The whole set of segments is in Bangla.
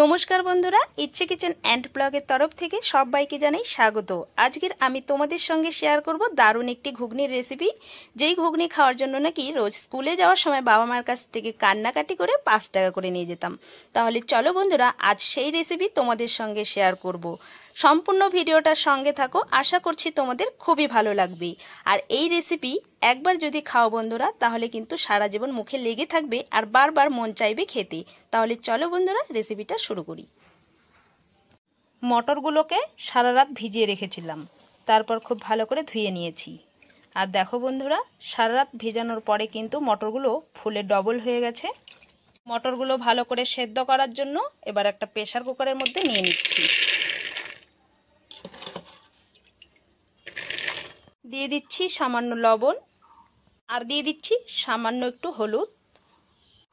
নমস্কার বন্ধুরা, ইচ্ছে কিচেন অ্যান্ড ব্লগের তরফ থেকে সবাইকে জানাই স্বাগত। আজকের আমি তোমাদের সঙ্গে শেয়ার করব দারুণ একটি ঘুগনির রেসিপি, যেই ঘুগনি খাওয়ার জন্য নাকি রোজ স্কুলে যাওয়ার সময় বাবা মার কাছ থেকে কান্নাকাটি করে 5 টাকা করে নিয়ে যেতাম। তাহলে চলো বন্ধুরা, আজ সেই রেসিপি তোমাদের সঙ্গে শেয়ার করব। সম্পূর্ণ ভিডিওটার সঙ্গে থাকো, আশা করছি তোমাদের খুবই ভালো লাগবে। আর এই রেসিপি একবার যদি খাও বন্ধুরা, তাহলে কিন্তু সারা জীবন মুখে লেগে থাকবে আর বারবার মন চাইবে খেতে। তাহলে চলো বন্ধুরা, রেসিপিটা শুরু করি। মটরগুলোকে সারা রাত ভিজিয়ে রেখেছিলাম, তারপর খুব ভালো করে ধুয়ে নিয়েছি। আর দেখো বন্ধুরা, সারা রাত ভেজানোর পরে কিন্তু মটরগুলো ফুলে ডবল হয়ে গেছে। মটরগুলো ভালো করে সেদ্ধ করার জন্য এবার একটা প্রেসার কুকারের মধ্যে নিয়ে নিচ্ছি। দিয়ে দিচ্ছি সামান্য লবণ, আর দিয়ে দিচ্ছি সামান্য একটু হলুদ,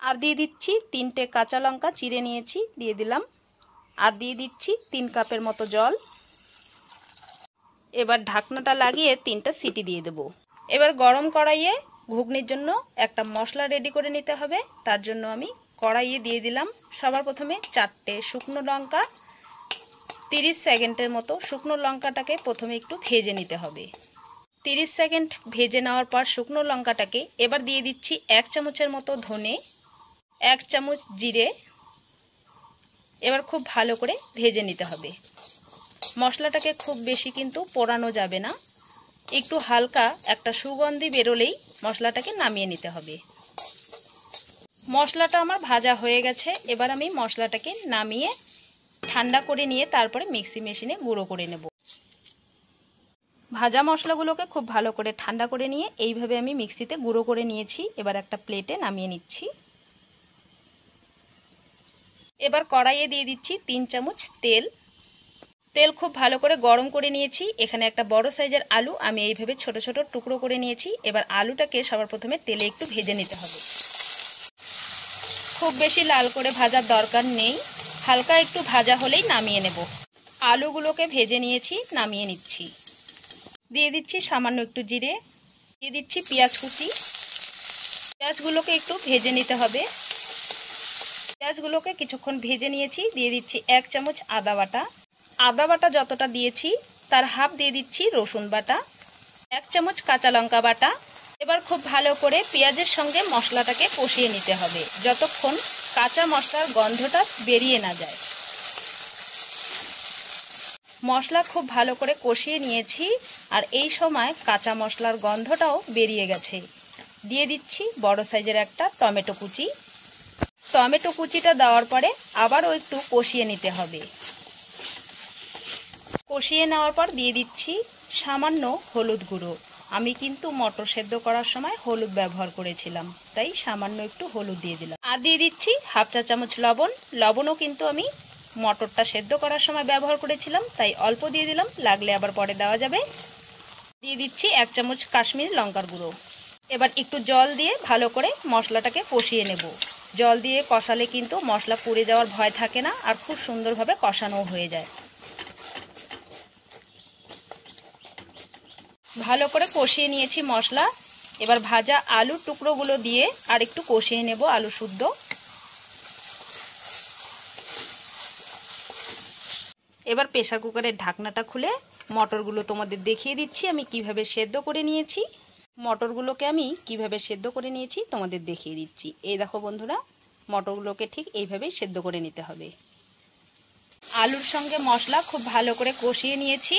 আর দিয়ে দিচ্ছি 3টে কাঁচা লঙ্কা চিড়ে নিয়েছি, দিয়ে দিলাম। আর দিয়ে দিচ্ছি 3 কাপের মতো জল। এবার ঢাকনাটা লাগিয়ে 3টা সিটি দিয়ে দেব। এবার গরম কড়াইয়ে ঘুগনির জন্য একটা মশলা রেডি করে নিতে হবে। তার জন্য আমি কড়াইয়ে দিয়ে দিলাম সবার প্রথমে 4টে শুকনো লঙ্কা। 30 সেকেন্ডের মতো শুকনো লঙ্কাটাকে প্রথমে একটু ভেজে নিতে হবে। 30 সেকেন্ড ভেজে নেওয়ার পর শুকনো লঙ্কাটাকে এবার দিয়ে দিচ্ছি 1 চামচের মতো ধনে, 1 চামচ জিরে। এবার খুব ভালো করে ভেজে নিতে হবে। মশলাটাকে খুব বেশি কিন্তু পোড়ানো যাবে না, একটু হালকা একটা সুগন্ধি বেরোলেই মশলাটাকে নামিয়ে নিতে হবে। মশলাটা আমার ভাজা হয়ে গেছে। এবার আমি মশলাটাকে নামিয়ে ঠান্ডা করে নিয়ে তারপরে মিক্সি মেশিনে গুঁড়ো করে নেব। ভাজা মশলাগুলোকে খুব ভালো করে ঠান্ডা করে নিয়ে এইভাবে আমি মিক্সিতে গুঁড়ো করে নিয়েছি। এবার একটা প্লেটে নামিয়ে নিচ্ছি। এবার কড়াইয়ে দিয়ে দিচ্ছি 3 চামচ তেল। তেল খুব ভালো করে গরম করে নিয়েছি। এখানে একটা বড় সাইজের আলু আমি এইভাবে ছোট ছোট টুকরো করে নিয়েছি। এবার আলুটাকে সবার প্রথমে তেলে একটু ভেজে নিতে হবে। খুব বেশি লাল করে ভাজার দরকার নেই, হালকা একটু ভাজা হলেই নামিয়ে নেব। আলুগুলোকে ভেজে নিয়েছি, নামিয়ে নিচ্ছি। দিয়ে দিচ্ছি সামান্য একটু জিরে, দিয়ে দিচ্ছি পেঁয়াজ কুচি। পেঁয়াজগুলোকে একটু ভেজে নিতে হবে। পেঁয়াজগুলোকে কিছুক্ষণ ভেজে নিয়েছি। দিয়ে দিচ্ছি 1 চামচ আদা বাটা। আদা বাটা যতটা দিয়েছি তার হাফ দিয়ে দিচ্ছি রসুন বাটা, 1 চামচ কাঁচা লঙ্কা বাটা। এবার খুব ভালো করে পেঁয়াজের সঙ্গে মশলাটাকে কষিয়ে নিতে হবে, যতক্ষণ কাঁচা মশলার গন্ধটা বেরিয়ে না যায়। মশলা খুব ভালো করে কষিয়ে নিয়েছি, আর এই সময় কাঁচা মশলার গন্ধটাও বেরিয়ে গেছে। দিয়ে দিচ্ছি বড় সাইজের একটা টমেটো কুচি। টমেটো কুচিটা দেওয়ার পরে আবারও একটু কষিয়ে নিতে হবে। কষিয়ে নেওয়ার পর দিয়ে দিচ্ছি সামান্য হলুদ গুঁড়ো। আমি কিন্তু মটর সেদ্ধ করার সময় হলুদ ব্যবহার করেছিলাম, তাই সামান্য একটু হলুদ দিয়ে দিলাম। আর দিয়ে দিচ্ছি হাফ চা চামচ লবণ। লবণও কিন্তু আমি মটরটা সেদ্ধ করার সময় ব্যবহার করেছিলাম, তাই অল্প দিয়ে দিলাম, লাগলে আবার পরে দেওয়া যাবে। দিয়ে দিচ্ছি 1 চামচ কাশ্মীরি লঙ্কার গুঁড়ো। এবার একটু জল দিয়ে ভালো করে মশলাটাকে কষিয়ে নেব। জল দিয়ে কষালে কিন্তু মশলা পুড়ে যাওয়ার ভয় থাকে না, আর খুব সুন্দরভাবে কষানো হয়ে যায়। ভালো করে কষিয়ে নিয়েছি মশলা। এবার ভাজা আলুর টুকরোগুলো দিয়ে আর একটু কষিয়ে নেব আলু শুদ্ধ। এবার প্রেসার কুকারের ঢাকনাটা খুলে মটরগুলো তোমাদের দেখিয়ে দিচ্ছি আমি কিভাবে সেদ্ধ করে নিয়েছি। মটরগুলোকে আমি কিভাবে সেদ্ধ করে নিয়েছি তোমাদের দেখিয়ে দিচ্ছি। এই দেখো বন্ধুরা, মটরগুলোকে ঠিক এইভাবেই সেদ্ধ করে নিতে হবে। আলুর সঙ্গে মশলা খুব ভালো করে কষিয়ে নিয়েছি।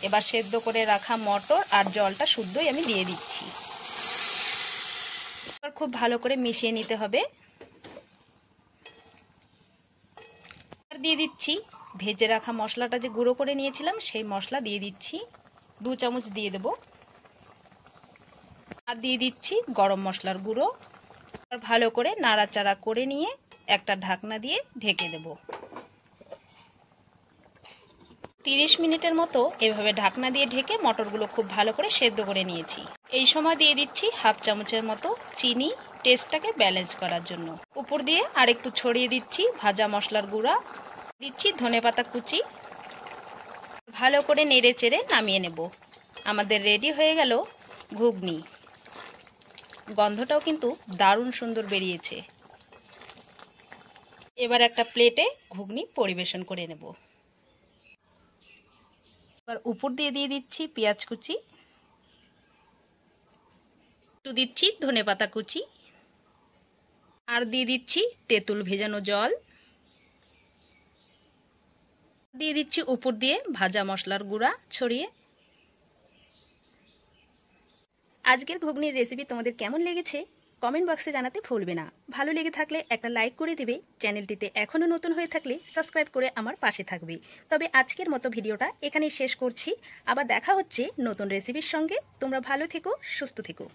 এবার সেদ্ধ করে রাখা মটর আর জলটা শুদ্ধই আমি দিয়ে দিচ্ছি। এবার খুব ভালো করে মিশিয়ে নিতে হবে। আর দিয়ে দিচ্ছি ভেজে রাখা মশলাটা যে গুঁড়ো করে নিয়েছিলাম, সেই মশলা দিয়ে দিচ্ছি। 2 চামচ দিয়ে দেব। আর দিয়ে দিচ্ছি গরম মশলার গুঁড়ো। আর ভালো করে নাড়াচাড়া করে নিয়ে একটা ঢাকনা দিয়ে ঢেকে দেব। 30 মিনিটের মতো এভাবে ঢাকনা দিয়ে ঢেকে মটরগুলো খুব ভালো করে সেদ্ধ করে নিয়েছি। এই সময় দিয়ে দিচ্ছি হাফ চামচের মতো চিনি, টেস্টটাকে ব্যালেন্স করার জন্য। উপর দিয়ে আর একটু ছড়িয়ে দিচ্ছি ভাজা মশলার গুঁড়া, দিচ্ছি ধনেপাতা কুচি। ভালো করে নেড়ে চেড়ে নামিয়ে নেব। আমাদের রেডি হয়ে গেল ঘুগনি। গন্ধটাও কিন্তু দারুণ সুন্দর বেরিয়েছে। এবার একটা প্লেটে ঘুগনি পরিবেশন করে নেব। এবার উপর দিয়ে দিচ্ছি পেঁয়াজ কুচি, একটু দিচ্ছি ধনেপাতা কুচি, আর দিয়ে দিচ্ছি তেঁতুল ভেজানো জল, দিয়ে দিচ্ছি উপর দিয়ে ভাজা মশলার গুঁড়া ছড়িয়ে। আজকের ঘুগনির রেসিপি তোমাদের কেমন লেগেছে কমেন্ট বক্সে জানাতে ভুলবে না। ভালো লেগে থাকলে একটা লাইক করে দিবে, চ্যানেলটিতে এখনও নতুন হয়ে থাকলে সাবস্ক্রাইব করে আমার পাশে থাকবে। তবে আজকের মতো ভিডিওটা এখানেই শেষ করছি। আবার দেখা হচ্ছে নতুন রেসিপির সঙ্গে। তোমরা ভালো থেকো, সুস্থ থেকো।